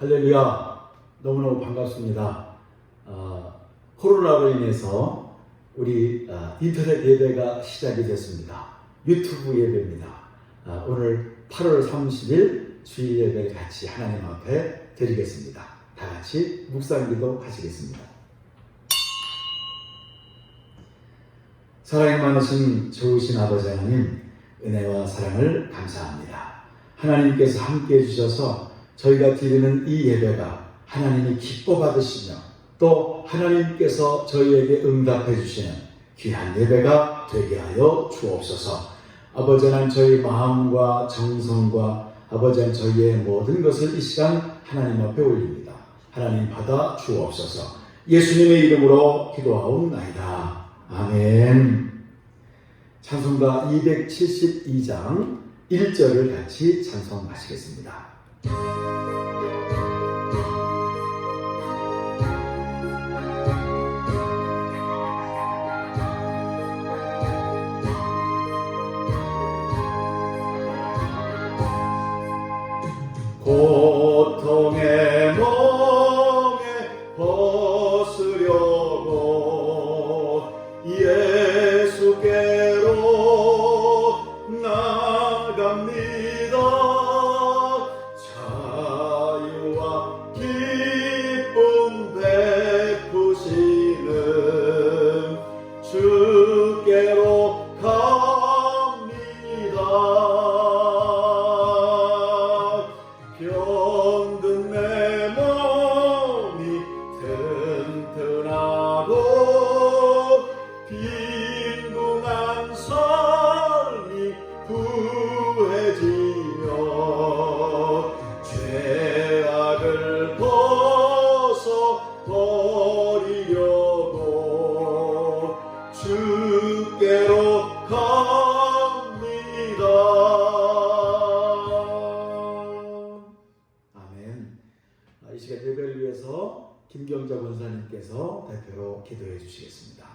할렐루야, 너무너무 반갑습니다. 코로나로 인해서 우리 인터넷 예배가 시작이 됐습니다. 유튜브 예배입니다. 오늘 8월 30일 주일 예배를 같이 하나님 앞에 드리겠습니다. 다 같이 묵상기도 하시겠습니다. 사랑이 많으신 좋으신 아버지 하나님, 은혜와 사랑을 감사합니다. 하나님께서 함께해 주셔서 저희가 드리는 이 예배가 하나님이 기뻐 받으시며 또 하나님께서 저희에게 응답해 주시는 귀한 예배가 되게 하여 주옵소서. 아버지 하나님, 저희 마음과 정성과 아버지 하나님, 저희의 모든 것을 이 시간 하나님 앞에 올립니다. 하나님 받아 주옵소서. 예수님의 이름으로 기도하옵나이다. 아멘. 찬송가 272장 1절을 같이 찬송하시겠습니다. 고통의 멍에 벗으려고 예수께로 나갑니다. 자유와 기쁨 베푸시는 주께로 갑니다. 병든 내 몸이 튼튼하고 빈궁한 삶이 구해지며 죄악을 벗어버리려고 주께로 갑니다. 아멘. 이 시간 예배를 위해서 김경자 권사님께서 대표로 기도해 주시겠습니다.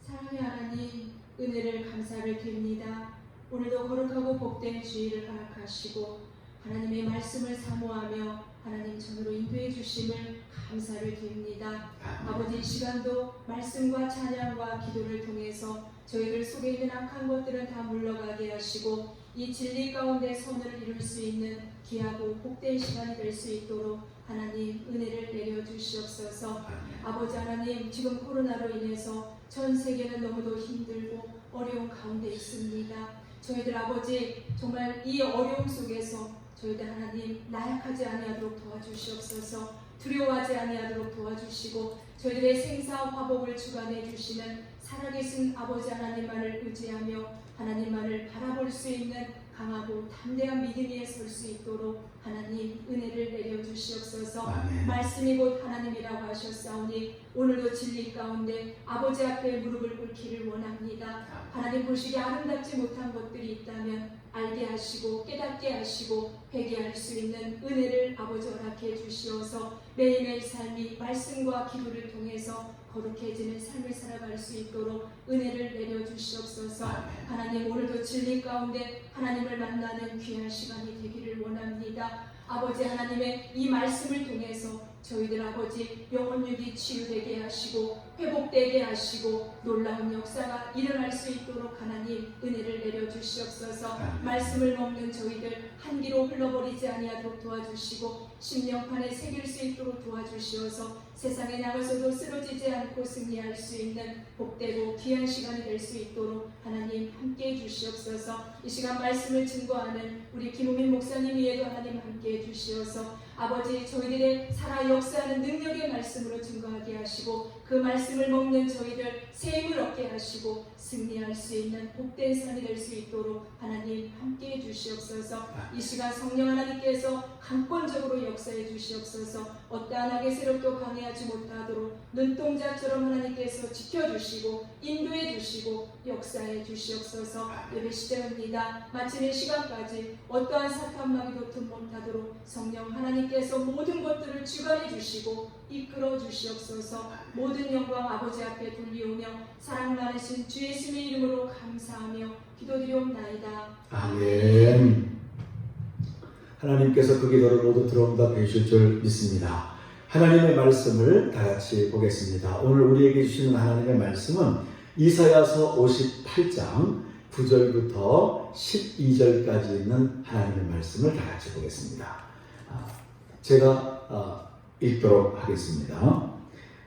사랑의 하나님, 은혜를 감사를 드립니다. 오늘도 거룩하고 복된 주일을 허락하시고 하나님의 말씀을 사모하며 하나님 전으로 인도해 주심을 감사를 드립니다. 아버지, 이 시간도 말씀과 찬양과 기도를 통해서 저희들 속에 있는 악한 것들은 다 물러가게 하시고 이 진리 가운데 선을 이룰 수 있는 귀하고 복된 시간이 될 수 있도록 하나님 은혜를 내려주시옵소서. 아버지 하나님, 지금 코로나로 인해서 전 세계는 너무도 힘들고 어려운 가운데 있습니다. 저희들 아버지, 정말 이 어려움 속에서 저희들 하나님 나약하지 아니하도록 도와주시옵소서. 두려워하지 아니하도록 도와주시고 저희들의 생사와 화복을 주관해 주시는 살아계신 아버지 하나님만을 의지하며 하나님만을 바라볼 수 있는 강하고 담대한 믿음 위에 설 수 있도록 하나님 은혜를 내려주시옵소서. 아멘. 말씀이 곧 하나님이라고 하셨사오니 오늘도 진리 가운데 아버지 앞에 무릎을 꿇기를 원합니다. 하나님 보시기에 아름답지 못한 것들이 있다면 알게 하시고 깨닫게 하시고 회개할 수 있는 은혜를 아버지 허락해 주시어서 매일매일 삶이 말씀과 기도를 통해서 거룩해지는 삶을 살아갈 수 있도록 은혜를 내려주시옵소서. 하나님, 오늘도 진리 가운데 하나님을 만나는 귀한 시간이 되기를 원합니다. 아버지 하나님의 이 말씀을 통해서 저희들 아버지 영혼육이 치유되게 하시고 회복되게 하시고 놀라운 역사가 일어날 수 있도록 하나님 은혜를 내려주시옵소서. 말씀을 먹는 저희들 한기로 흘러버리지 아니하도록 도와주시고 심령판에 새길 수 있도록 도와주시어서 세상에 나가서도 쓰러지지 않고 승리할 수 있는 복되고 귀한 시간이 될 수 있도록 하나님 함께해 주시옵소서. 이 시간 말씀을 증거하는 우리 김우민 목사님 위에도 하나님 함께해 주시어서 아버지 저희들의 살아 역사하는 능력의 말씀으로 증거하게 하시고 그 말씀을 먹는 저희들 새 힘을 얻게 하시고 승리할 수 있는 복된 삶이 될 수 있도록 하나님 함께해 주시옵소서. 이 시간 성령 하나님께서 강권적으로 역사해 주시옵소서. 어떠한 악의 세력도 방해하지 못하도록 눈동자처럼 하나님께서 지켜주시고 인도해 주시고 역사해 주시옵소서. 예배 시작입니다. 마치는 시간까지 어떠한 사탄 마귀도 틈 못하도록 성령 하나님께서 모든 것들을 주관해 주시고 이끌어 주시옵소서. 모든 영광 아버지 앞에 돌리오며 사랑 많으신 주 예수님의 이름으로 감사하며 기도드리옵나이다. 아멘. 하나님께서 그 기도를 모두 들어온답해 주실 줄 믿습니다. 하나님의 말씀을 다 같이 보겠습니다. 오늘 우리에게 주시는 하나님의 말씀은 이사야서 58장 9절부터 12절까지 있는 하나님의 말씀을 다 같이 보겠습니다. 제가 읽도록 하겠습니다.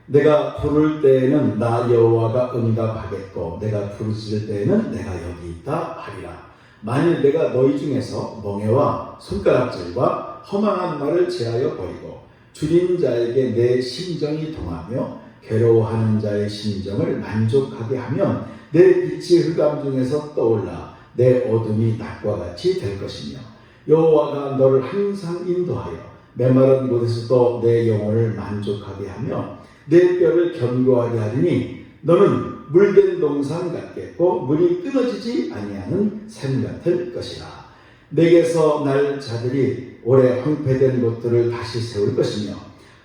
내가 부를 때에는 나 여호와가 응답하겠고 내가 부르짖을 때에는 내가 여기 있다 하리라. 만일 내가 너희 중에서 멍에와 손가락질과 허망한 말을 제하여 버리고 줄인 자에게 내 심정이 동하며 괴로워하는 자의 심정을 만족하게 하면 내 빛이 흑암 중에서 떠올라 내 어둠이 낮과 같이 될 것이며 여호와가 너를 항상 인도하여 메마른 곳에서도 내 영혼을 만족하게 하며 내 뼈를 견고하게 하리니 너는 물된 동산 같겠고 물이 끊어지지 아니하는 샘 같을 것이라. 내게서 날 자들이 오래 황폐된 곳들을 다시 세울 것이며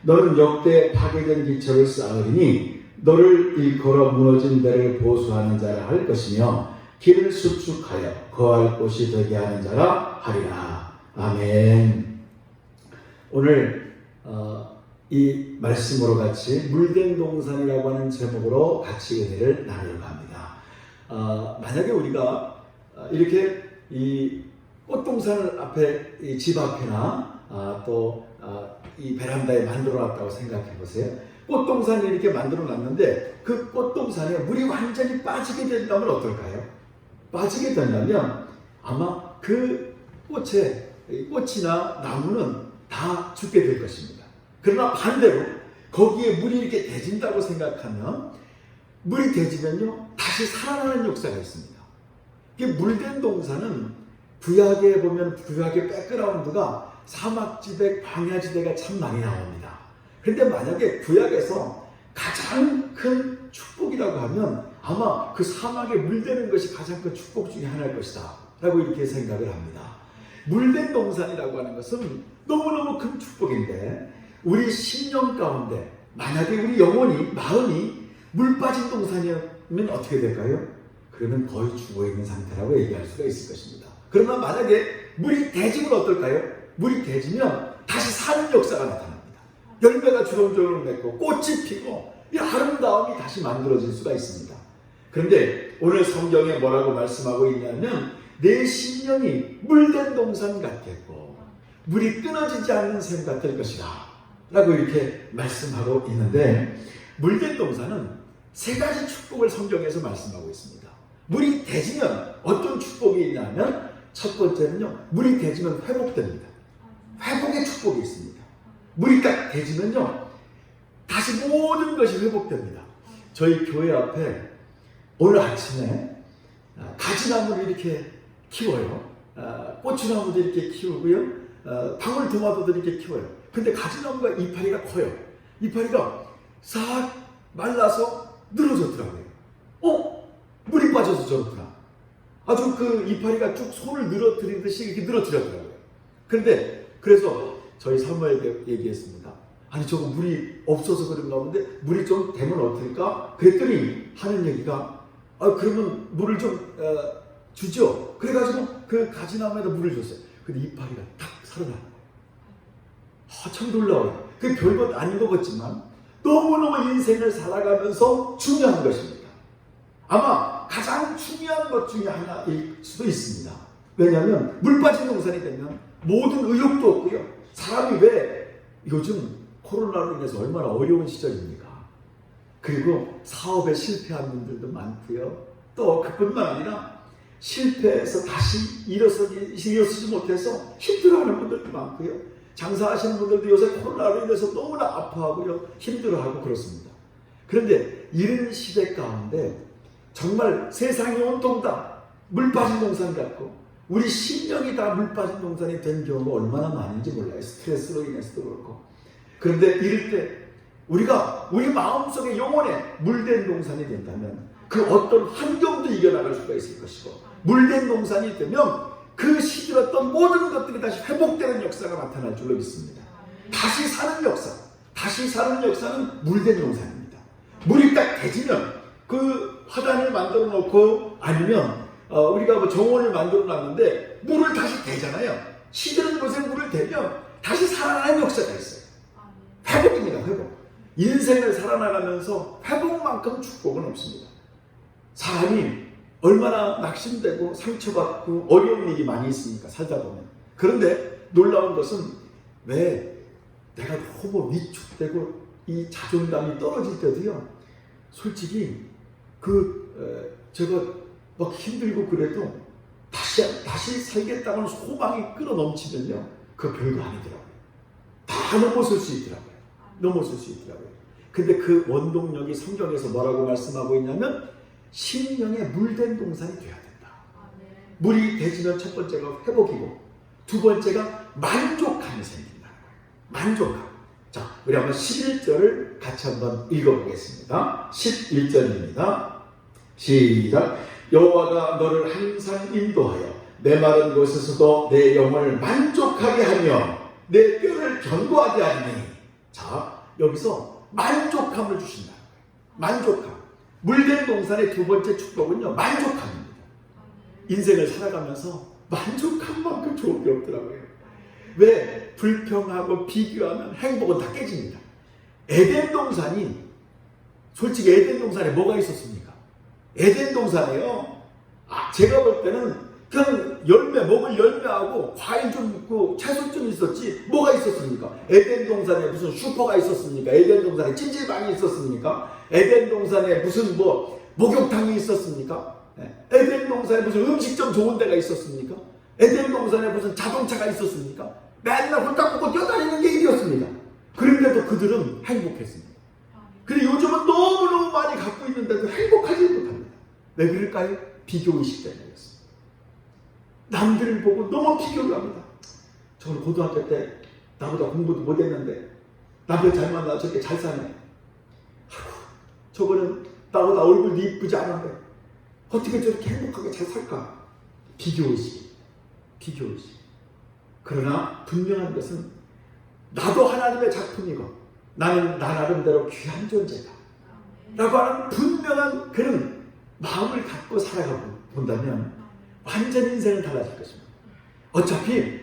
너는 역대 파괴된 기초를 쌓으리니 너를 일컬어 무너진 데를 보수하는 자라 할 것이며 길을 수축하여 거할 곳이 되게 하는 자라 하리라. 아멘. 오늘 이 말씀으로 같이 물된 동산이라고 하는 제목으로 같이 은혜를 나누려고 합니다. 만약에 우리가 이렇게 이 꽃동산을 앞에 이 집 앞에나 또 이 베란다에 만들어 놨다고 생각해 보세요. 꽃동산을 이렇게 만들어 놨는데 그 꽃동산에 물이 완전히 빠지게 된다면 어떨까요? 빠지게 된다면 아마 그 꽃이나 나무는 다 죽게 될 것입니다. 그러나 반대로 거기에 물이 이렇게 대진다고 생각하면 물이 대지면요 다시 살아나는 역사가 있습니다. 이게 물된 동산은 구약에 보면 구약의 백그라운드가 사막지대, 광야지대가 참 많이 나옵니다. 그런데 만약에 구약에서 가장 큰 축복이라고 하면 아마 그 사막에 물되는 것이 가장 큰 축복 중에 하나일 것이다 라고 이렇게 생각을 합니다. 물된 동산이라고 하는 것은 너무너무 큰 축복인데 우리 심령 가운데 만약에 우리 영혼이 마음이 물 빠진 동산이면 어떻게 될까요? 그러면 거의 죽어있는 상태라고 얘기할 수가 있을 것입니다. 그러나 만약에 물이 대지면 어떨까요? 물이 대지면 다시 사는 역사가 나타납니다. 열매가 주렁주렁 맺고 꽃이 피고 이 아름다움이 다시 만들어질 수가 있습니다. 그런데 오늘 성경에 뭐라고 말씀하고 있냐면 내 심령이 물된 동산 같겠고 물이 끊어지지 않는 샘 같을 것이라 라고 이렇게 말씀하고 있는데 물된 동산은 세 가지 축복을 성경에서 말씀하고 있습니다. 물이 대지면 어떤 축복이 있냐면 첫 번째는요 물이 대지면 회복됩니다. 회복의 축복이 있습니다. 물이 딱 대지면요 다시 모든 것이 회복됩니다. 저희 교회 앞에 오늘 아침에 가지나무를 이렇게 키워요. 고추나무도 이렇게 키우고요. 방울토마토도 이렇게 키워요. 근데 가지나무가 이파리가 커요. 이파리가 싹 말라서 늘어졌더라고요. 물이 빠져서 저렇구나. 아주 그 이파리가 쭉 손을 늘어뜨리듯이 이렇게 늘어뜨렸더라고요. 그런데 그래서 저희 사모에게 얘기했습니다. 아니 저거 물이 없어서 그런가 본데 물이 좀 되면 어떨까? 그랬더니 하는 얘기가 그러면 물을 좀 주죠. 그래가지고 그 가지나무에다 물을 줬어요. 근데 이파리가 탁 살아나는 거예요. 참 놀라워요. 그게 별것 아닌 것 같지만 너무너무 인생을 살아가면서 중요한 것입니다. 아마 가장 중요한 것 중에 하나일 수도 있습니다. 왜냐하면 물 빠진 동산이 되면 모든 의욕도 없고요. 사람이 왜 요즘 코로나로 인해서 얼마나 어려운 시절입니까? 그리고 사업에 실패한 분들도 많고요. 또 그뿐만 아니라 실패해서 다시 일어서지 못해서 힘들어하는 분들도 많고요. 장사하시는 분들도 요새 코로나로 인해서 너무나 아파하고요. 힘들어하고 그렇습니다. 그런데 이런 시대 가운데 정말 세상이 온통 다 물 빠진 동산 같고 우리 심령이 다 물 빠진 동산이 된 경우가 얼마나 많은지 몰라요. 스트레스로 인해서도 그렇고. 그런데 이럴 때 우리가 우리 마음속에 영혼에 물된 동산이 된다면 그 어떤 환경도 이겨나갈 수가 있을 것이고 물된 동산이 되면 그 시들었던 모든 것들이 다시 회복되는 역사가 나타날 줄로 믿습니다. 다시 사는 역사. 다시 사는 역사는 물된 동산입니다. 물이 딱 대지면 그 화단을 만들어 놓고 아니면 우리가 뭐 정원을 만들어 놨는데 물을 다시 대잖아요. 시드는 곳에 물을 대면 다시 살아나는 역사가 있어요. 회복입니다. 회복. 인생을 살아나가면서 회복만큼 축복은 없습니다. 사람이 얼마나 낙심되고 상처받고 어려운 일이 많이 있습니까? 살다 보면. 그런데 놀라운 것은 왜 내가 너무 위축되고 이 자존감이 떨어질 때도요, 솔직히 제가 막 힘들고 그래도 다시 살겠다는 소망이 끌어넘치면요, 그 별거 아니더라고요. 다 넘어설 수 있더라고요. 넘어설 수 있더라고요. 근데 그 원동력이 성경에서 뭐라고 말씀하고 있냐면 심령에 물된 동산이 돼야 된다. 물이 되지면 첫 번째가 회복이고 두 번째가 만족감이 생긴다는 거예요. 만족감. 자, 우리 한번 11절을 같이 한번 읽어보겠습니다. 11절입니다. 시작. 여호와가 너를 항상 인도하여 내 마른 곳에서도 내 영혼을 만족하게 하며 내 뼈를 견고하게 하리니. 자, 여기서 만족감을 주신다. 만족감. 물된 동산의 두 번째 축복은요, 만족감입니다. 인생을 살아가면서 만족감만큼 좋은 게 없더라고요. 왜? 불평하고 비교하면 행복은 다 깨집니다. 에덴 동산이, 솔직히 에덴 동산에 뭐가 있었습니까? 에덴 동산에요, 제가 볼 때는 그냥 먹을 열매하고 과일 좀 있고 채소 좀 있었지 뭐가 있었습니까? 에덴 동산에 무슨 슈퍼가 있었습니까? 에덴 동산에 찜질방이 있었습니까? 에덴 동산에 무슨 목욕탕이 있었습니까? 에덴 동산에 무슨 음식점 좋은 데가 있었습니까? 에덴 동산에 무슨 자동차가 있었습니까? 맨날 홀딱 벗고 뛰어다니는 게 일이었습니다. 그런데도 그들은 행복했습니다. 근데 요즘은 너무너무 많이 갖고 있는데도 행복하지 못합니다. 왜 그럴까요? 비교의식 때문이었습니다. 남들을 보고 너무 비교를 합니다. 저는 고등학교 때 나보다 공부도 못했는데 남편 잘 만나 저렇게 잘 사네. 아이고, 저거는 나보다 얼굴도 이쁘지 않은데 어떻게 저렇게 행복하게 잘 살까? 비교의식. 비교의식. 그러나 분명한 것은 나도 하나님의 작품이고 나는 나 나름대로 귀한 존재다 라고 하는 분명한 그런 마음을 갖고 살아가 본다면 완전 인생은 달라질 것입니다. 어차피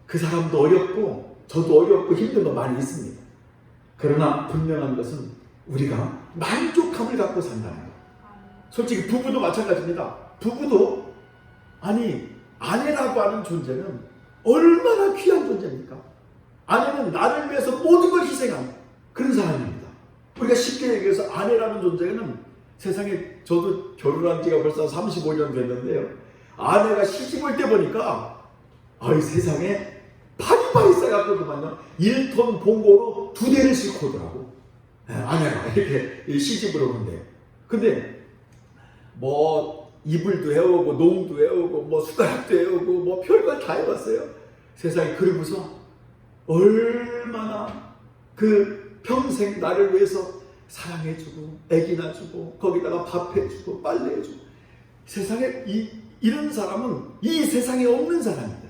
그 사람도 어렵고 저도 어렵고 힘든 거 많이 있습니다. 그러나 분명한 것은 우리가 만족감을 갖고 산다는 것. 솔직히 부부도 마찬가지입니다. 부부도 아내라고 하는 존재는 얼마나 귀한 존재입니까? 아내는 나를 위해서 모든 걸 희생한 그런 사람입니다. 우리가 쉽게 얘기해서 아내라는 존재는 세상에, 저도 결혼한 지가 벌써 35년 됐는데요, 아내가 시집 올 때 보니까 세상에 파리파리 싸갖고도만요 1톤 봉고로 2대를 싣고 오더라고. 아내가 이렇게 시집을 오는데, 근데 이불도 해오고 농도 해오고 숟가락도 해오고 별걸 다 해봤어요. 세상에. 그러고서 얼마나 평생 나를 위해서 사랑해주고 애기 낳아주고 거기다가 밥 해주고 빨래 해주고. 세상에 이런 사람은 이 세상에 없는 사람이다.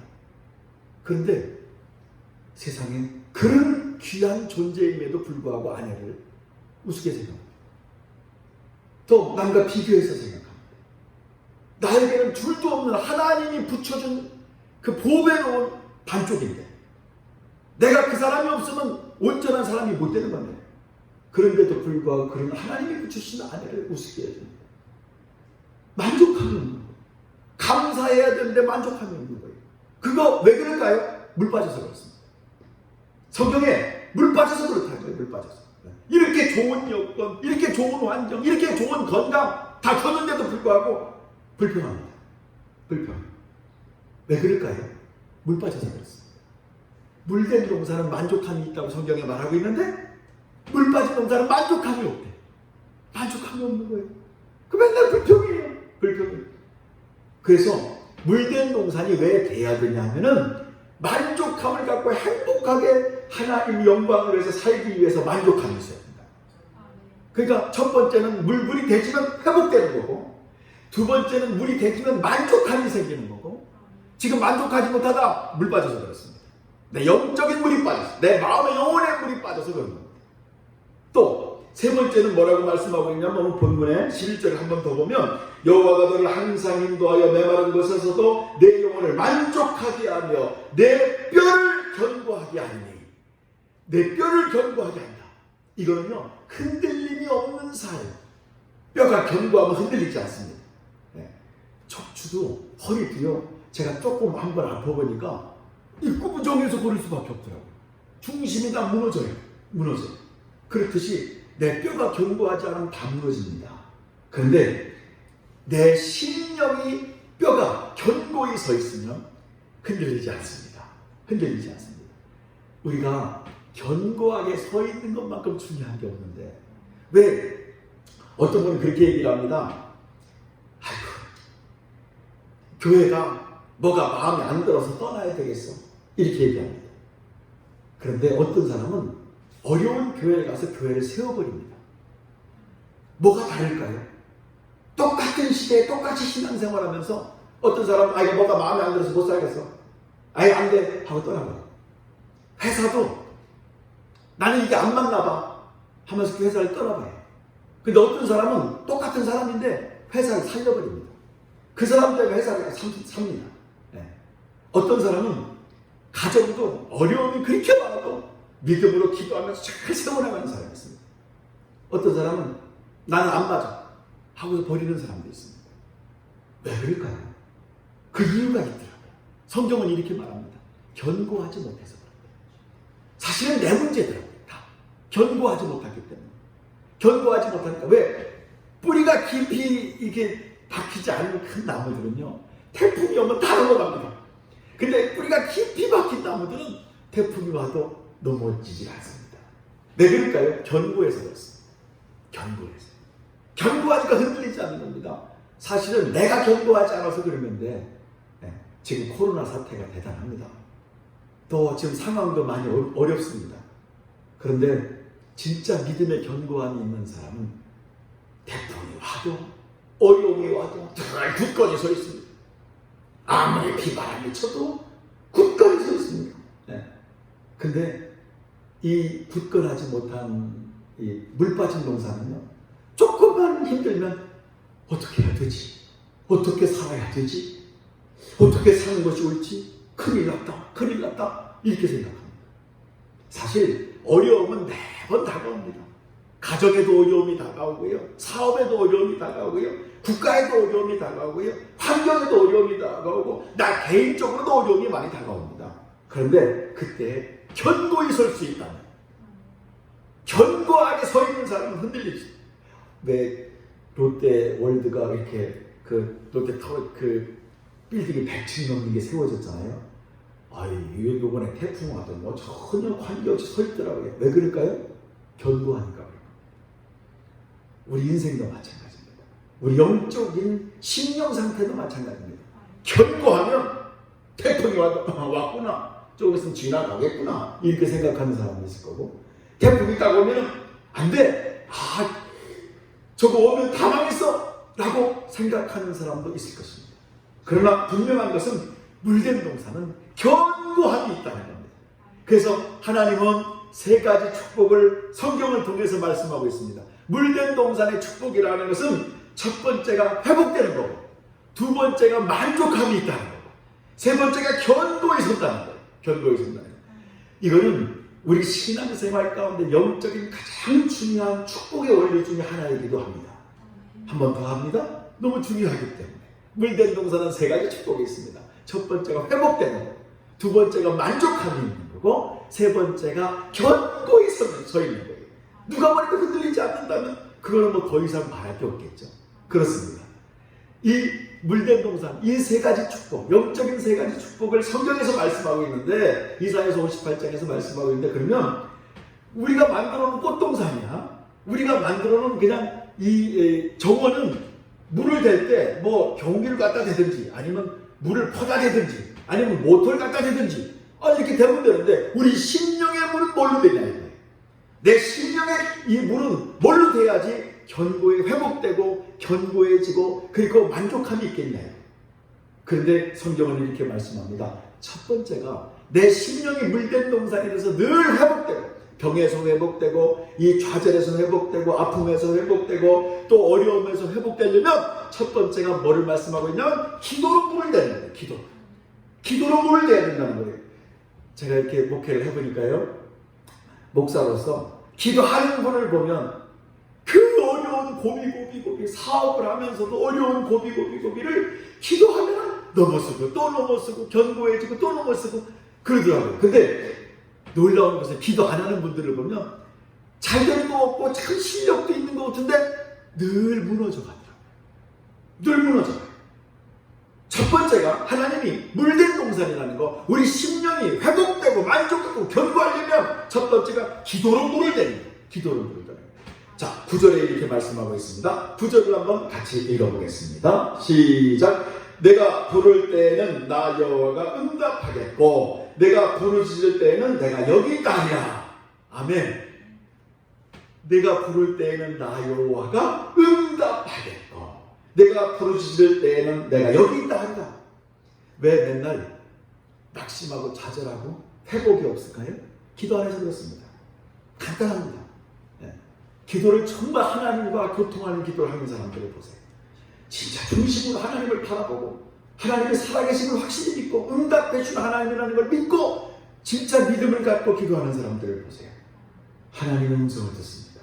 그런데 세상에 그런 귀한 존재임에도 불구하고 아내를 우습게 생각합니다. 또 남과 비교해서 생각합니다. 나에게는 줄도 없는 하나님이 붙여준 그 복에 놓은 반쪽인데 내가 그 사람이 없으면 온전한 사람이 못 되는 건데, 그런데도 불구하고 그런 하나님이 붙여주신 아내를 우습게 해줍니다. 만족함이 없는 거예요. 감사해야 되는데 만족함이 없는 거예요. 그거 왜 그럴까요? 물 빠져서 그렇습니다. 성경에 물 빠져서 그렇다는 거예요. 물 빠져서. 이렇게 좋은 여건, 이렇게 좋은 환경, 이렇게 좋은 건강 다 줬는데도 불구하고 불평합니다. 불평. 왜 그럴까요? 물 빠져서 그렇습니다. 물된 동산은 만족함이 있다고 성경에 말하고 있는데 물 빠진 동산은 만족함이 없대. 만족함이 없는 거예요. 그 맨날 불평이에요. 불평이에요. 그래서 물된 동산이 왜 돼야 되냐면은 만족함을 갖고 행복하게 하나님 영광을 위해서 살기 위해서 만족함이 있어야 된다. 그러니까 첫 번째는 물이 되지면 회복되는 거고, 두 번째는 물이 되지면 만족함이 생기는 거고, 지금 만족하지 못하다 물 빠져서 그렇습니다. 내 영적인 물이 빠져서, 내 마음의 영혼의 물이 빠져서 그런 겁니다. 또 세 번째는 뭐라고 말씀하고 있냐면 본문의 11절을 한 번 더 보면 여호와가 너를 항상 인도하여 메마른 곳에서도 내 영혼을 만족하게 하며 내 뼈를 견고하게 하니 내 뼈를 견고하게 한다. 이거는요 흔들림이 없는 삶. 뼈가 견고하면 흔들리지 않습니다. 척추도 허리도요 제가 조금 한번 아파보니까 이 꾸부정해서 걸을 수밖에 없더라고요. 중심이 다 무너져요. 그렇듯이 내 뼈가 견고하지 않으면 다 무너집니다. 그런데 내 신령이 뼈가 견고히 서 있으면 흔들리지 않습니다. 우리가 견고하게 서 있는 것만큼 중요한 게 없는데 왜 어떤 분은 그렇게 얘기를 합니다. 아이고 교회가 뭐가 마음에 안 들어서 떠나야 되겠어 이렇게 얘기합니다. 그런데 어떤 사람은 어려운 교회를 가서 교회를 세워버립니다. 뭐가 다를까요? 똑같은 시대에 똑같이 신앙생활하면서 어떤 사람은 아이고 뭐가 마음에 안 들어서 못 살겠어 아예 안 돼 하고 떠나버려요. 회사도 나는 이게 안 맞나 봐 하면서 그 회사를 떠나버려요. 근데 어떤 사람은 똑같은 사람인데 회사를 살려버립니다. 그 사람 때문에 회사를 삽니다. 어떤 사람은 가정도 어려움이 그렇게 많아도 믿음으로 기도하면서 잘 세워나가는 사람이 있습니다. 어떤 사람은 나는 안 맞아 하고서 버리는 사람도 있습니다. 왜 그럴까요? 그 이유가 있더라고요. 성경은 이렇게 말합니다. 견고하지 못해서 그렇다. 사실은 내 문제더라고요. 다 견고하지 못하기 때문에. 견고하지 못하니까 왜? 뿌리가 깊이 이렇게 박히지 않은 큰 나무들은요 태풍이 오면 다 넘어갑니다. 근데 뿌리가 깊이 박힌 나무들은 태풍이 와도 넘어지지 않습니다. 왜 그럴까요? 견고해서 그렇습니다. 견고하니까 흔들리지 않는 겁니다. 사실은 내가 견고하지 않아서 그러는데 지금 코로나 사태가 대단합니다. 또 지금 상황도 많이 어렵습니다. 그런데 진짜 믿음의 견고함이 있는 사람은 태풍이 와도 어려움이 와도 늘 굳건히 서 있습니다. 아무리 비바람이 쳐도 굳건히 서 있습니다. 근데 이 굳건하지 못한 이 물 빠진 농사는요 조금만 힘들면 어떻게 해야 되지? 어떻게 살아야 되지? 어떻게 사는 것이 옳지? 큰일 났다 이렇게 생각합니다. 사실 어려움은 매번 다가옵니다. 가정에도 어려움이 다가오고요, 사업에도 어려움이 다가오고요, 국가에도 어려움이 다가오고요, 환경에도 어려움이 다가오고 나 개인적으로도 어려움이 많이 다가옵니다. 그런데 그때 견고히 설 수 있다면, 견고하게 서 있는 사람은 흔들리지. 왜 롯데월드가 이렇게 그 롯데타워 그 빌딩이 100층 넘는 게 세워졌잖아요. 이번에 태풍 와도 뭐 전혀 관계없이 서 있더라고요. 왜 그럴까요? 견고하니까. 우리 인생도 마찬가지입니다. 우리 영적인 심령 상태도 마찬가지입니다. 견고하면 태풍이 왔구나, 조금 있으면 지나가겠구나 이렇게 생각하는 사람이 있을 거고, 태풍이 딱 오면 안 돼, 저거 오면 다 망했어 라고 생각하는 사람도 있을 것입니다. 그러나 분명한 것은 물된 동산은 견고함이 있다는 겁니다. 그래서 하나님은 세 가지 축복을 성경을 통해서 말씀하고 있습니다. 물된 동산의 축복이라는 것은 첫 번째가 회복되는 거고, 두 번째가 만족함이 있다는 거고, 세 번째가 견고히 선다는 거예요. 이거는 우리 신앙생활 가운데 영적인 가장 중요한 축복의 원리 중에 하나이기도 합니다. 한 번 더 합니다. 너무 중요하기 때문에. 물된 동산은 세 가지 축복이 있습니다. 첫 번째가 회복되는 거고, 두 번째가 만족함이 있는 거고, 세 번째가 견고히 서 있는 거예요. 누가 말해도 흔들리지 않는다면 그거는 뭐 더 이상 말할 게 없겠죠. 그렇습니다. 이 물된 동산, 이 세 가지 축복, 영적인 세 가지 축복을 성경에서 말씀하고 있는데, 이사야서 58장에서 말씀하고 있는데, 그러면 우리가 만들어 놓은 꽃동산이야, 우리가 만들어 놓은 그냥 이 정원은 물을 댈 때 뭐 경기를 갖다 대든지, 아니면 물을 퍼다 대든지, 아니면 모터를 갖다 대든지 이렇게 되면 되는데, 우리 심령의 물은 뭘로 되냐 이거예요. 내 심령의 이 물은 뭘로 돼야지 견고히 회복되고 견고해지고 그리고 만족함이 있겠나요? 그런데 성경은 이렇게 말씀합니다. 첫 번째가 내 심령이 물된 동산이 돼서 늘 회복되고 병에서 회복되고 이 좌절에서 회복되고 아픔에서 회복되고 또 어려움에서 회복되려면 첫 번째가 뭐를 말씀하고 있냐면 기도로 물을 대는 거예요. 기도로 물을 대야 된다는 거예요. 제가 이렇게 목회를 해보니까요, 목사로서 기도하는 분을 보면 그 어려운 고비 사업을 하면서도 어려운 고비를 기도하면 넘어서고 또 넘어서고 견고해지고 또 넘어서고 그러더라고요. 근데 놀라운 것은 기도 안 하는 분들을 보면 잘 되는 거 없고 참 실력도 있는 것 같은데 늘 무너져 가더라고요. 늘 무너져 가요. 첫 번째가 하나님이 물된 동산이라는 거, 우리 심령이 회복되고 만족하고 견고하려면 첫 번째가 기도로 물을 대는 거예요. 기도로 물을 대는 거예요. 자, 9절에 이렇게 말씀하고 있습니다. 9절을 한번 같이 읽어보겠습니다. 시작. 내가 부를 때에는 나 여호와가 응답하겠고 내가 부르짖을 때에는 내가 여기 있다 하리라. 아멘. 내가 부를 때에는 나 여호와가 응답하겠고 내가 부르짖을 때에는 내가 여기 있다 하리라. 왜 맨날 낙심하고 좌절하고 회복이 없을까요? 기도 안 해서 그렇습니다. 간단합니다. 기도를 정말 하나님과 교통하는 기도를 하는 사람들을 보세요. 진짜 중심으로 하나님을 바라보고 하나님의 살아계심을 확실히 믿고 응답해주는 하나님이라는 걸 믿고 진짜 믿음을 갖고 기도하는 사람들을 보세요. 하나님의 음성을 듣습니다.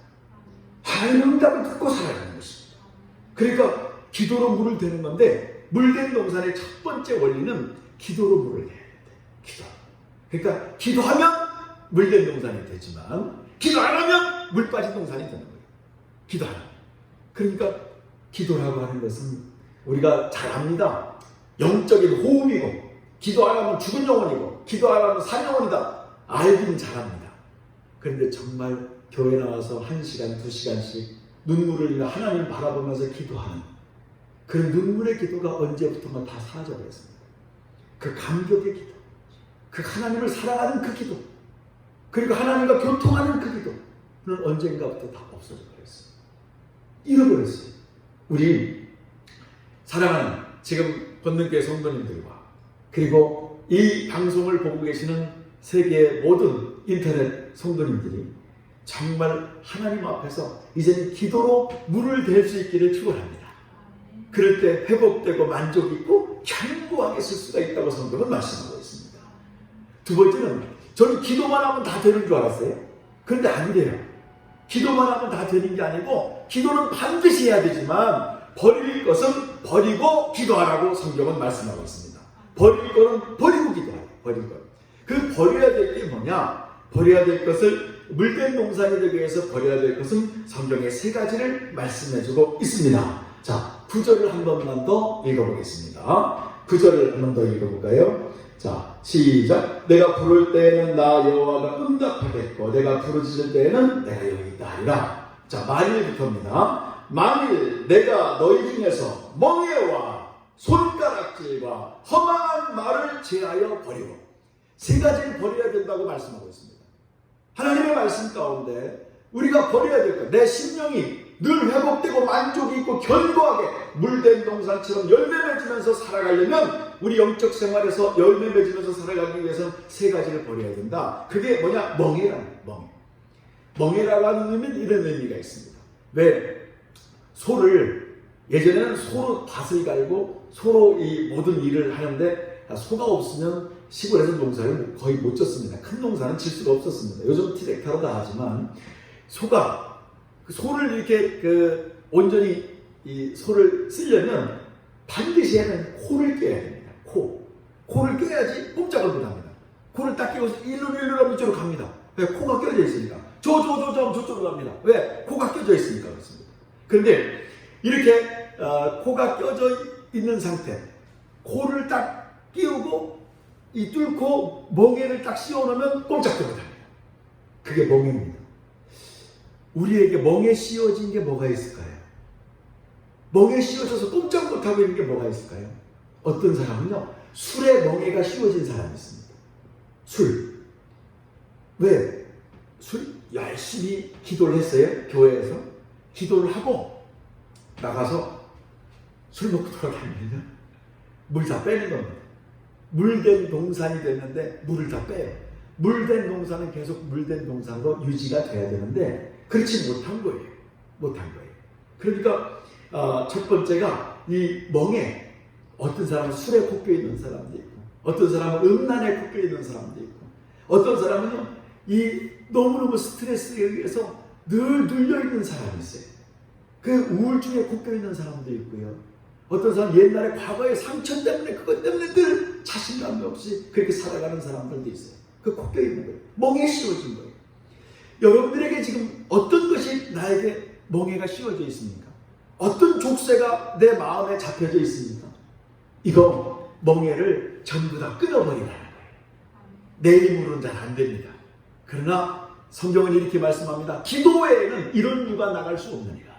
하나님의 응답을 듣고 살아가는 것입니다. 그러니까 기도로 물을 대는 건데 물된 동산의 첫 번째 원리는 기도로 물을 대야 된다. 기도. 그러니까 기도하면 물된 동산이 되지만 기도 안 하면 물 빠진 동산이 되는 거예요. 기도하면. 그러니까 기도라고 하는 것은 우리가 잘 압니다. 영적인 호흡이고 기도 안 하면 죽은 영혼이고 기도 안 하면 산 영혼이다. 알기는 잘합니다. 그런데 정말 교회 나와서 1시간, 2시간씩 눈물을 흘리며 하나님을 바라보면서 기도하는 그 눈물의 기도가 언제부턴가 다 사라져버렸습니다. 그 감격의 기도, 그 하나님을 사랑하는 그 기도, 그리고 하나님과 교통하는 그 기도는 언젠가부터 다 없어져 버렸어요. 잃어버렸어요. 우리 사랑하는 지금 권능교회 성도님들과 그리고 이 방송을 보고 계시는 세계의 모든 인터넷 성도님들이 정말 하나님 앞에서 이제는 기도로 물을 댈 수 있기를 축원합니다. 그럴 때 회복되고 만족 있고 견고하게 쓸 수가 있다고 성경은 말씀하고 있습니다. 두 번째는 저는 기도만 하면 다 되는 줄 알았어요. 그런데 아니래요. 기도만 하면 다 되는 게 아니고 기도는 반드시 해야 되지만 버릴 것은 버리고 기도하라고 성경은 말씀하고 있습니다. 버릴 것은 버리고 기도하라. 버릴 것. 그 버려야 될 게 뭐냐? 버려야 될 것을 물된 동산이 되기 위해서 버려야 될 것은 성경의 3가지를 말씀해주고 있습니다. 자, 9절을 한 번만 더 읽어보겠습니다. 9절을 한 번 더 읽어볼까요? 자, 시작. 내가 부를 때에는 나 여호와가 응답하겠고 내가 부르짖을 때에는 내가 여기 있다 하리라. 자, 만일부터입니다. 만일 내가 너희 중에서 멍에와 손가락질과 허망한 말을 제하여 버리고 3가지를 버려야 된다고 말씀하고 있습니다. 하나님의 말씀 가운데 우리가 버려야 될 것, 내 심령이 늘 회복되고 만족이 있고 견고하게 물된 동산처럼 열매 맺으면서 살아가려면 우리 영적 생활에서 열매 맺으면서 살아가기 위해서는 3가지를 버려야 된다. 그게 뭐냐? 멍해라는 거예요. 멍해라고 하는 의미는 이런 의미가 있습니다. 왜? 소를 예전에는 소로 밭을 갈고 소로 이 모든 일을 하는데 소가 없으면 시골에서 농사를 거의 못 졌습니다. 큰 농사는 질 수가 없었습니다. 요즘 트랙터로 다 하지만 소를 이렇게 온전히 이 소를 쓰려면 반드시 해는 코를 껴야 됩니다. 코를 껴야지 꼼짝을 못합니다. 코를 딱 끼고서 일로 하면 이쪽으로 갑니다. 왜? 코가 껴져 있으니까. 저쪽으로 갑니다. 왜? 코가 껴져 있으니까 그렇습니다. 그런데 이렇게 코가 껴져 있는 상태, 코를 딱 끼우고 이 뚫고 멍에를 딱 씌워놓으면 꼼짝도 못합니다. 그게 멍에입니다. 우리에게 멍에 씌워진 게 뭐가 있을까요? 멍에 씌워져서 꼼짝 못하고 있는 게 뭐가 있을까요? 어떤 사람은요, 술에 멍에가 씌워진 사람이 있습니다. 술. 왜? 술 열심히 기도를 했어요. 교회에서 기도를 하고 나가서 술 먹고 돌아다니면 물 다 빼는 겁니다. 물된 동산이 됐는데 물을 다 빼요. 물된 동산은 계속 물된 동산으로 유지가 돼야 되는데 그렇지 못한 거예요. 못한 거예요. 그러니까 첫 번째가 이 멍에 어떤 사람은 술에 꽂혀 있는 사람도 있고 어떤 사람은 음란에 꽂혀 있는 사람도 있고 어떤 사람은 이 너무너무 스트레스에 의해서 늘 눌려있는 사람이 있어요. 그 우울증에 꽂혀 있는 사람도 있고요. 어떤 사람 옛날에 과거의 상처 때문에 그것 때문에 늘 자신감이 없이 그렇게 살아가는 사람들도 있어요. 그 꽂혀 있는 거예요. 멍에 씌워진 거예요. 여러분들에게 지금 어떤 것이 나에게 멍에가 씌워져 있습니까? 어떤 족쇄가 내 마음에 잡혀져 있습니까? 이거 멍에를 전부 다 끊어버리라는 거예요. 내 힘으로는 잘 안 됩니다. 그러나 성경은 이렇게 말씀합니다. 기도 외에는 이런 유가 나갈 수 없느니라.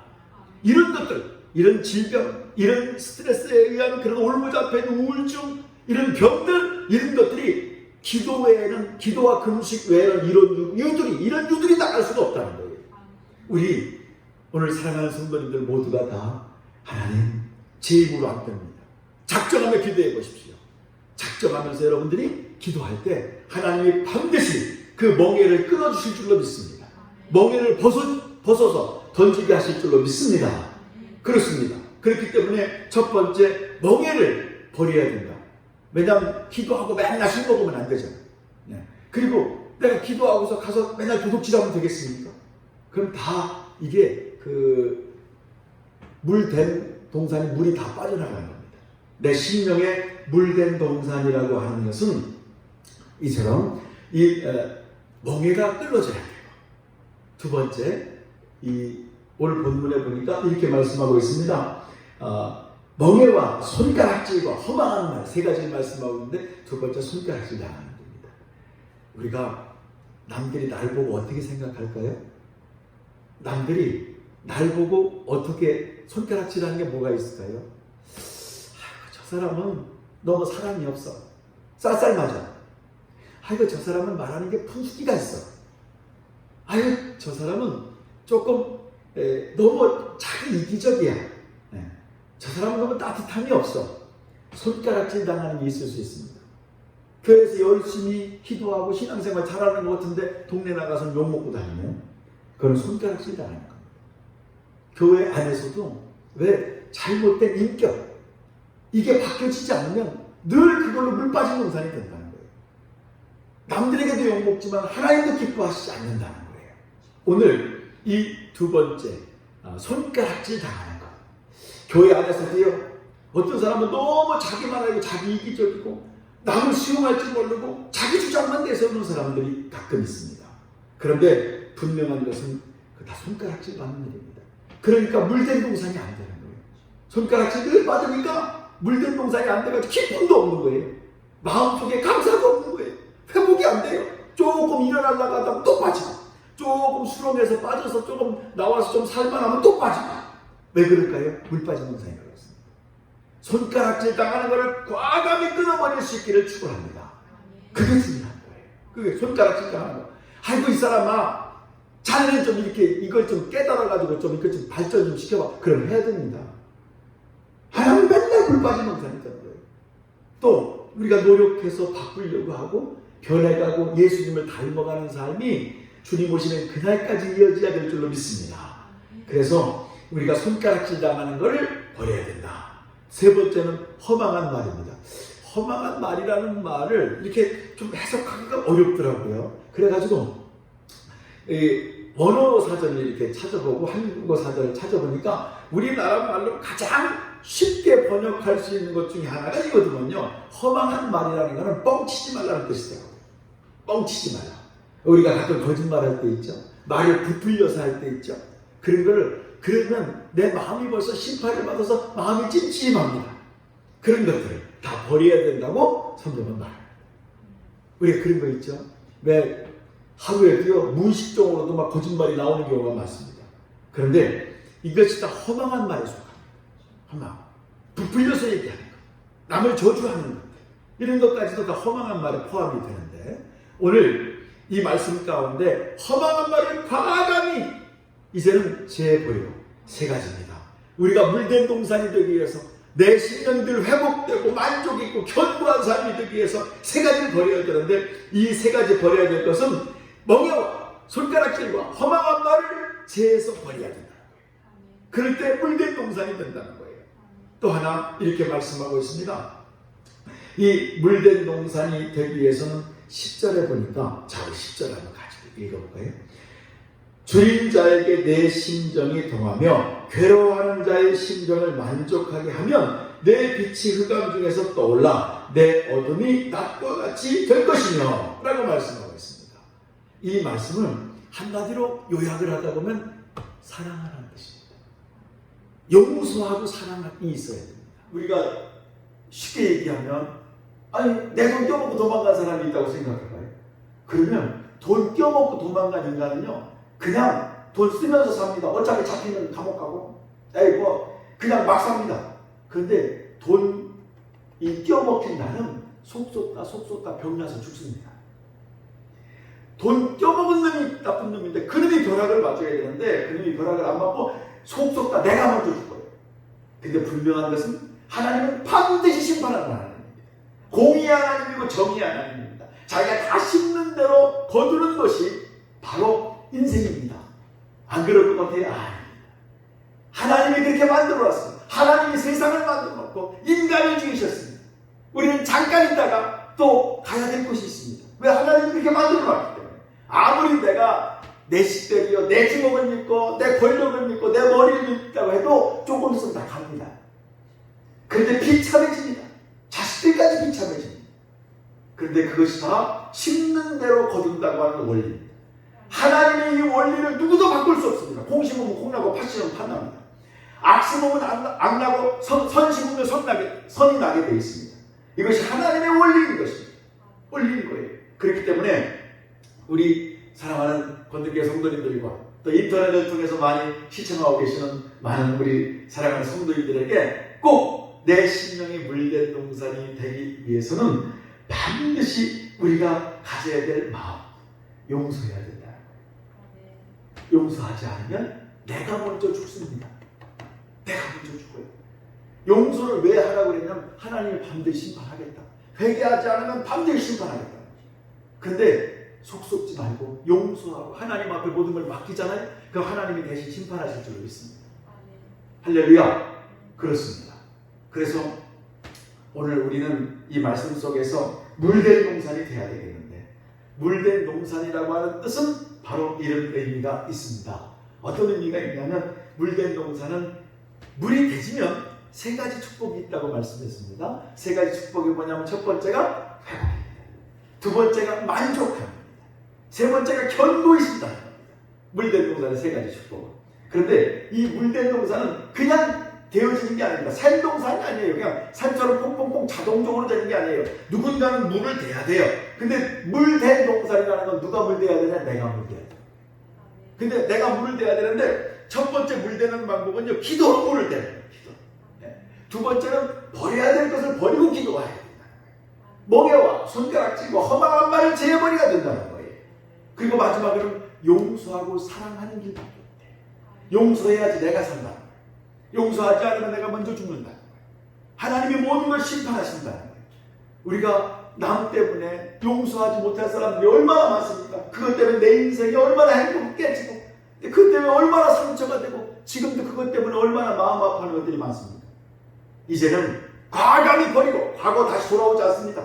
이런 것들, 이런 질병, 이런 스트레스에 의한 그런 올무잡힌 우울증, 이런 병들, 이런 것들이 기도 외에는, 기도와 금식 외에는 이런 유들이 나갈 수가 없다는 거예요. 우리 오늘 사랑하는 성도님들 모두가 다 하나님 제 힘으로 안 됩니다. 작정하며 기도해 보십시오. 작정하면서 여러분들이 기도할 때 하나님이 반드시 그 멍에를 끊어주실 줄로 믿습니다. 멍에를 벗어서 던지게 하실 줄로 믿습니다. 그렇습니다. 그렇기 때문에 첫 번째 멍에를 버려야 된다. 왜냐하면 기도하고 맨날 술 먹으면 안 되잖아요. 그리고 내가 기도하고서 가서 맨날 도둑질하면 되겠습니까? 그럼 다 이게 그 물된 동산이 물이 다 빠져나가는 겁니다. 내 심령에 물된 동산이라고 하는 것은 이처럼 이 멍에가 끌어져야 돼요. 두 번째, 오늘 본문에 보니까 이렇게 말씀하고 있습니다. 멍에와 손가락질과 허망한 말 세 가지를 말씀하고 있는데 두 번째 손가락질 당하는 겁니다. 우리가 남들이 날 보고 어떻게 생각할까요? 남들이 날 보고 어떻게 손가락질하는 게 뭐가 있을까요? 저 사람은 너무 사랑이 없어. 쌀쌀맞아. 아이고 저 사람은 말하는 게 분수기가 있어. 아이고 저 사람은 조금 너무 자기 이기적이야. 저 사람은 너무 따뜻함이 없어. 손가락질 당하는 게 있을 수 있습니다. 교회에서 열심히 기도하고 신앙생활 잘하는 것 같은데 동네 나가서 욕먹고 다니면 그건 손가락질 당하는 겁니다. 교회 안에서도 왜 잘못된 인격 이게 바뀌어지지 않으면 늘 그걸로 물 빠진 동산이 된다는 거예요. 남들에게도 욕먹지만 하나님도 기뻐하시지 않는다는 거예요. 오늘 이 두 번째 손가락질 당하는 것. 교회 안에서도요. 어떤 사람은 너무 자기만 알고 자기 이기적이고 남을 수용할 줄 모르고 자기 주장만 내세우는 사람들이 가끔 있습니다. 그런데 분명한 것은 다 손가락질 받는 일입니다. 그러니까 물된 동산이 안 되는 거예요. 손가락질 늘 받으니까 물된 동산이 안 돼가지고 기쁨도 없는 거예요. 마음속에 감사가 없는 거예요. 회복이 안 돼요. 조금 일어나려고 하다가 또 빠지고 조금 수렁에서 빠져서 조금 나와서 좀 살만하면 또 빠지고 왜 그럴까요? 물 빠진 동산이 그렇습니다. 손가락질 당하는 것을 과감히 끊어버릴 수 있기를 축원합니다. 그게 중요한 거예요. 그게 손가락질 당하는 거. 아이고 이 사람아 자네는 좀 이렇게 이걸 좀 깨달아가지고 좀 이걸 좀 발전 좀 시켜봐. 그럼 해야 됩니다. 하나님 맨날 물 빠진 동산이 되는 거예요. 또 우리가 노력해서 바꾸려고 하고 변해가고 예수님을 닮아가는 삶이 주님 오시는 그날까지 이어져야 될 줄로 믿습니다. 그래서 우리가 손가락질 당하는 것을 버려야 된다. 세 번째는 허망한 말입니다. 허망한 말이라는 말을 이렇게 좀 해석하기가 어렵더라고요. 그래가지고 원어 사전을 이렇게 찾아보고 한국어 사전을 찾아보니까 우리나라 말로 가장 쉽게 번역할 수 있는 것 중에 하나가 이거든요. 허망한 말이라는 것은 뻥치지 말라는 뜻이더라고요. 뻥치지 말라. 우리가 가끔 거짓말할 때 있죠. 말을 부풀려서 할 때 있죠. 그런 거를 그러면 내 마음이 벌써 심판을 받아서 마음이 찜찜합니다. 그런 것들을 다 버려야 된다고 성경은 말합니다. 우리가 그런 거 있죠. 왜 하루에도요 무의식적으로도 막 거짓말이 나오는 경우가 많습니다. 그런데 이것이 다 허망한 말에 속합니다. 허망. 부풀려서 얘기하는 것. 남을 저주하는 것. 이런 것까지도 다 허망한 말에 포함이 되는데 오늘 이 말씀 가운데 허망한 말을 과감히 이제는 제보요 세 가지입니다. 우리가 물된 동산이 되기 위해서 내 심령들 회복되고 만족 있고 견고한 삶이 되기 위해서 세 가지를 버려야 되는데, 이 세 가지 버려야 될 것은 멍에와 손가락질과 허망한 말을 제에서 버려야 된다는 거예요. 그럴 때 물된 동산이 된다는 거예요. 또 하나 이렇게 말씀하고 있습니다. 이 물된 동산이 되기 위해서는 10절에 보니까, 자, 우리 10절 한번 가지고 읽어볼까요? 줄인 자에게 내 심정이 동하며 괴로워하는 자의 심정을 만족하게 하면 내 빛이 흑암 중에서 떠올라 내 어둠이 낮과 같이 될 것이며 라고 말씀하고 있습니다. 이 말씀을 한마디로 요약을 하다 보면 사랑하라는 뜻입니다. 용서하고 사랑이 있어야 됩니다. 우리가 쉽게 얘기하면, 아니 내 돈 껴먹고 도망간 사람이 있다고 생각해봐요. 그러면 돈 껴먹고 도망간 인간은요, 그냥 돈 쓰면서 삽니다. 어차피 잡히면 감옥 가고, 에이 뭐 그냥 막 삽니다. 그런데 돈이 껴먹힌 나는 속 쏟다 병나서 죽습니다. 돈 껴먹은 놈이 나쁜 놈인데 그 놈이 벼락을 맞아야 되는데 그 놈이 벼락을 안 맞고 속 쏟다 내가 먼저 죽어요. 근데 분명한 것은 하나님은 반드시 심판하는 하나님입니다. 공의 하나님이고 정의 하나님입니다. 자기가 다 심는 대로 거두는 것이 바로 인생입니다. 안 그럴 것 같아요? 아닙니다. 하나님이 그렇게 만들어 놨습니다. 하나님이 세상을 만들어 놓고 인간을 죽이셨습니다. 우리는 잠깐 있다가 또 가야 될 곳이 있습니다. 왜? 하나님이 그렇게 만들어 놨기 때문에. 아무리 내가 내 식대리요, 내 주먹을 믿고 내 권력을 믿고 내 머리를 믿다고 해도 조금 있으면 다 갑니다. 그런데 비참해집니다. 자식들까지 비참해집니다. 그런데 그것이 다 심는 대로 거둔다고 하는 원리입니다. 하나님의 이 원리를 누구도 바꿀 수 없습니다. 콩 심으면 콩 나고 팥 심으면 팥 납니다. 악 심으면 악 나고 선 심으면 선이 나게 되어 있습니다. 이것이 하나님의 원리인 것입니다. 원리인 거예요. 그렇기 때문에 우리 사랑하는 건들교회 성도님들과 또 인터넷을 통해서 많이 시청하고 계시는 많은 우리 사랑하는 성도님들에게 꼭 내 심령이 물된 동산이 되기 위해서는 반드시 우리가 가져야 될 마음, 용서해야 된다. 용서하지 않으면 내가 먼저 죽습니다. 내가 먼저 죽어요. 용서를 왜 하라고 그랬냐면 하나님이 반드시 심판하겠다. 회개하지 않으면 반드시 심판하겠다. 근데 속 썩지 말고 용서하고 하나님 앞에 모든 걸 맡기잖아요. 그럼 하나님이 대신 심판하실 줄 믿습니다. 할렐루야. 그렇습니다. 그래서 오늘 우리는 이 말씀 속에서 물된 동산이 돼야 되겠는데, 물된 동산이라고 하는 뜻은 바로 이런 의미가 있습니다. 어떤 의미가 있냐면, 물된 동산은 물이 대지면 세 가지 축복이 있다고 말씀했습니다. 세 가지 축복이 뭐냐면, 첫 번째가 회복입니다. 두 번째가 만족합니다. 세 번째가 견고히 있습니다. 물된 동산의 세 가지 축복. 그런데 이 물된 동산은 그냥 되어지는 게 아닙니다. 산동산이 아니에요. 그냥 산처럼 퐁퐁퐁 자동적으로 되는 게 아니에요. 누군가는 물을 대야 돼요. 근데 물된 동산이라는 건 누가 물 대야 되냐? 내가 물 대야 돼요. 근데 내가 물을 대야 되는데 첫 번째 물 대는 방법은요, 기도로 물을 대는 거예요. 기도. 네. 두 번째는 버려야 될 것을 버리고 기도해야 된다는 거예요. 멍에와 손가락질과 허망한 말을 제어버리가 된다는 거예요. 그리고 마지막으로는 용서하고 사랑하는 길밖에 없대요. 용서해야지 내가 산다는 거예요. 용서하지 않으면 내가 먼저 죽는다는 거예요. 하나님이 모든 걸 심판하신다는 거예요. 우리가 남 때문에 용서하지 못할 사람들이 얼마나 많습니까? 그것 때문에 내 인생이 얼마나 행복이 깨지고, 그것 때문에 얼마나 상처가 되고, 지금도 그것 때문에 얼마나 마음 아파하는 것들이 많습니다. 이제는 과감히 버리고 과거 다시 돌아오지 않습니다.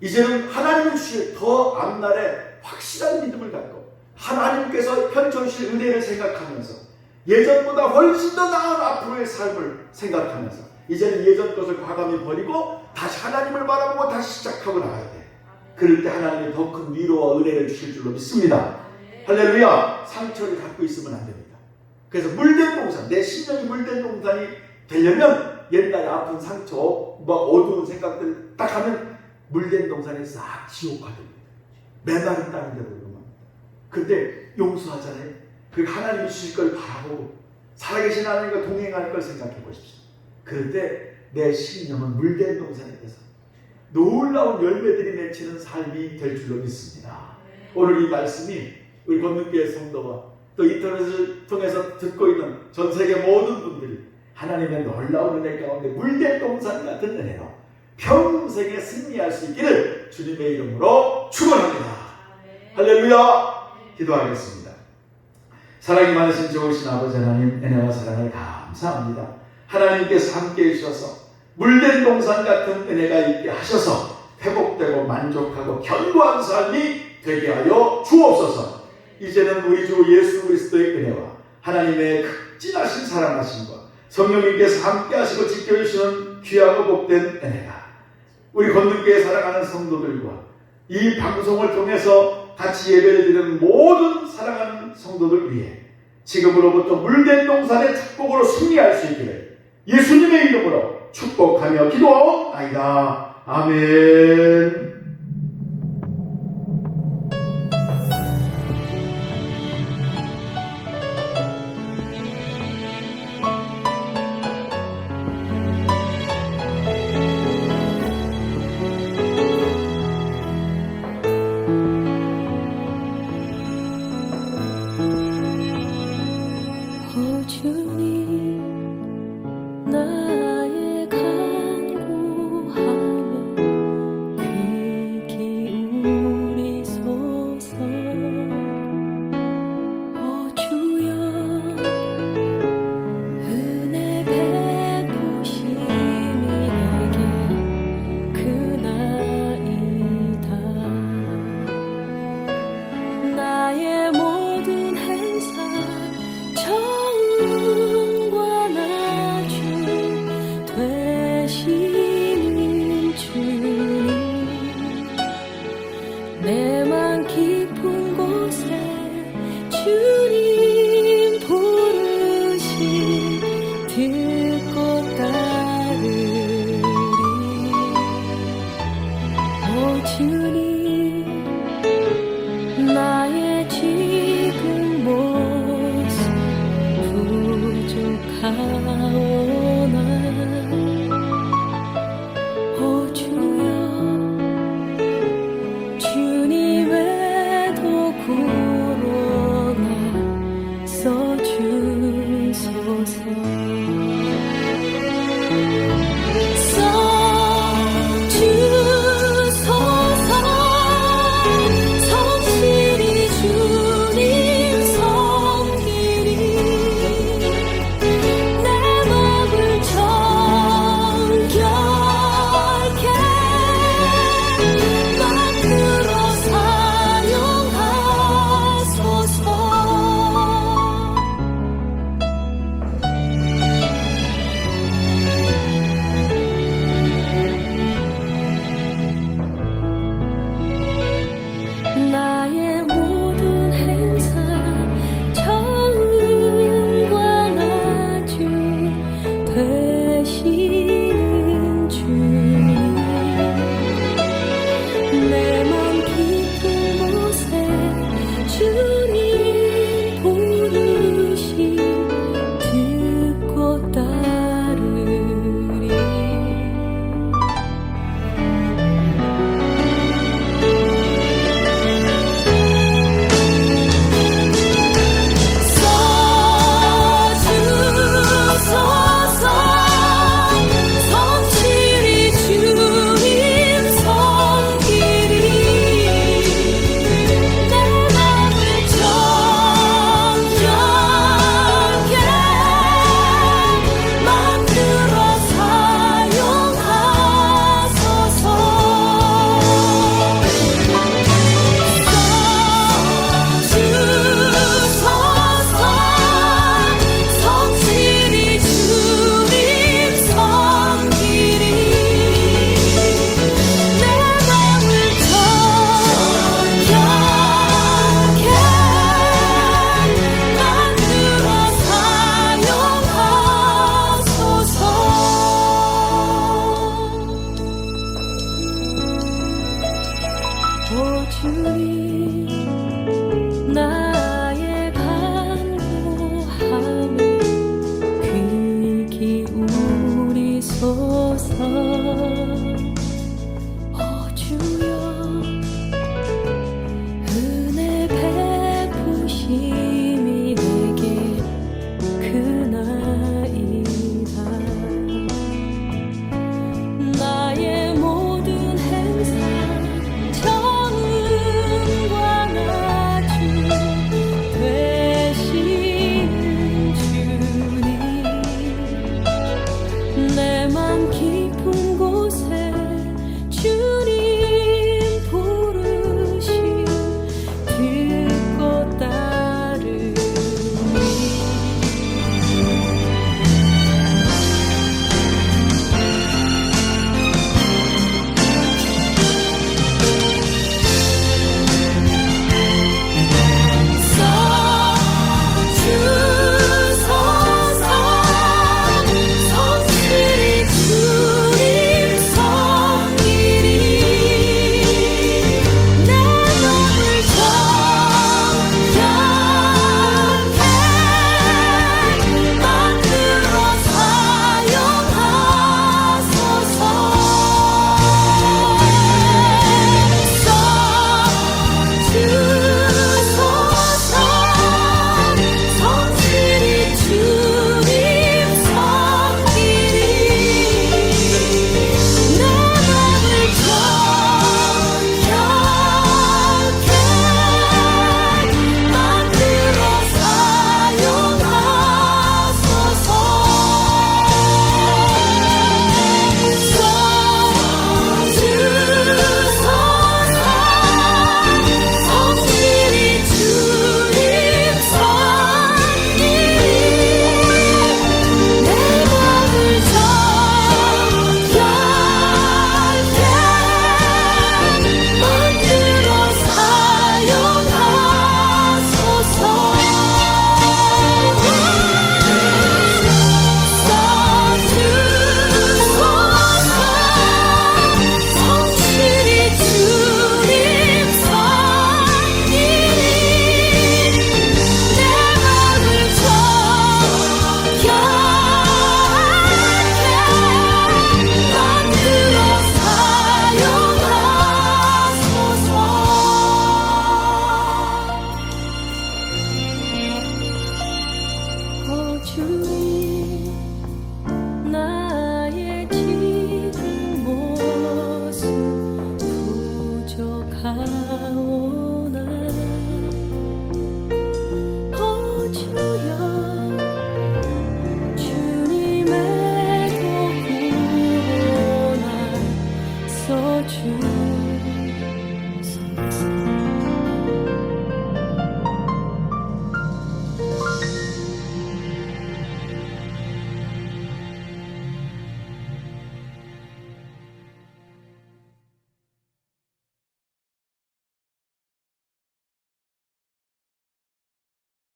이제는 하나님을 주실 더 앞날에 확실한 믿음을 갖고 하나님께서 펼쳐주실 은혜를 생각하면서 예전보다 훨씬 더 나은 앞으로의 삶을 생각하면서 이제는 예전 것을 과감히 버리고 다시 하나님을 바라보고 다시 시작하고 나가야 돼. 그럴 때 하나님이 더 큰 위로와 은혜를 주실 줄로 믿습니다. 할렐루야. 상처를 갖고 있으면 안 됩니다. 그래서 물된 동산, 내 심령이 물된 동산이 되려면 옛날에 아픈 상처, 어두운 생각들 딱 하면 물된 동산이 싹 지옥화됩니다. 메마른 땅인 대로 그러면. 근데 용서하잖아요. 그 하나님이 주실 걸 바라보고 살아계신 하나님과 동행하는 걸 생각해 보십시오. 그럴 때 내 심령은 물된 동산이 돼서 놀라운 열매들이 맺히는 삶이 될 줄로 믿습니다. 오늘 이 말씀이 우리 건능교회 성도와 또 인터넷을 통해서 듣고 있는 전 세계 모든 분들이 하나님의 놀라운 은혜 가운데 물된 동산 같은 은혜로 평생에 승리할 수 있기를 주님의 이름으로 축원합니다. 할렐루야. 기도하겠습니다. 사랑이 많으신 좋으신 아버지 하나님, 은혜와 사랑을 감사합니다. 하나님께서 함께해 주셔서 물된 동산 같은 은혜가 있게 하셔서 회복되고 만족하고 견고한 삶이 되게 하여 주옵소서. 이제는 우리 주 예수 그리스도의 은혜와 하나님의 극진하신 사랑하심과 성령님께서 함께 하시고 지켜주시는 귀하고 복된 은혜가 우리 건능교회 살아가는 성도들과 이 방송을 통해서 같이 예배를 드리는 모든 사랑하는 성도들 위해 지금으로부터 물된 동산의 축복으로 승리할 수 있기를 예수님의 이름으로 축복하며 기도하옵나이다. 아멘. 주님 나의 간구함에 귀 기울이소서. 주여 은혜 베푸심이 내게 크나이다. 나의 모든 행사 정과 나주 되시는 주님, 내 맘 깊은 곳에 주님 부르심 듣고 따르리. 주님 나의 지금 모습 부족하오나 주여 주님의 도구로 나 써주소서. 성실히 주님 섬기리. 내 맘을 정결케 만들어 사용하소서. 나의 모든 행사 정과 나주 되시는 주님, 내 맘 깊은 곳에 주님 부르심 듣고 따르리. 써주소서. 성실히 주님 섬기리. 내 맘을 정결케 만들어 사용하소서. 성실히 주님 섬기리. 내 맘을 정결케 만들어 사용하소서. 주님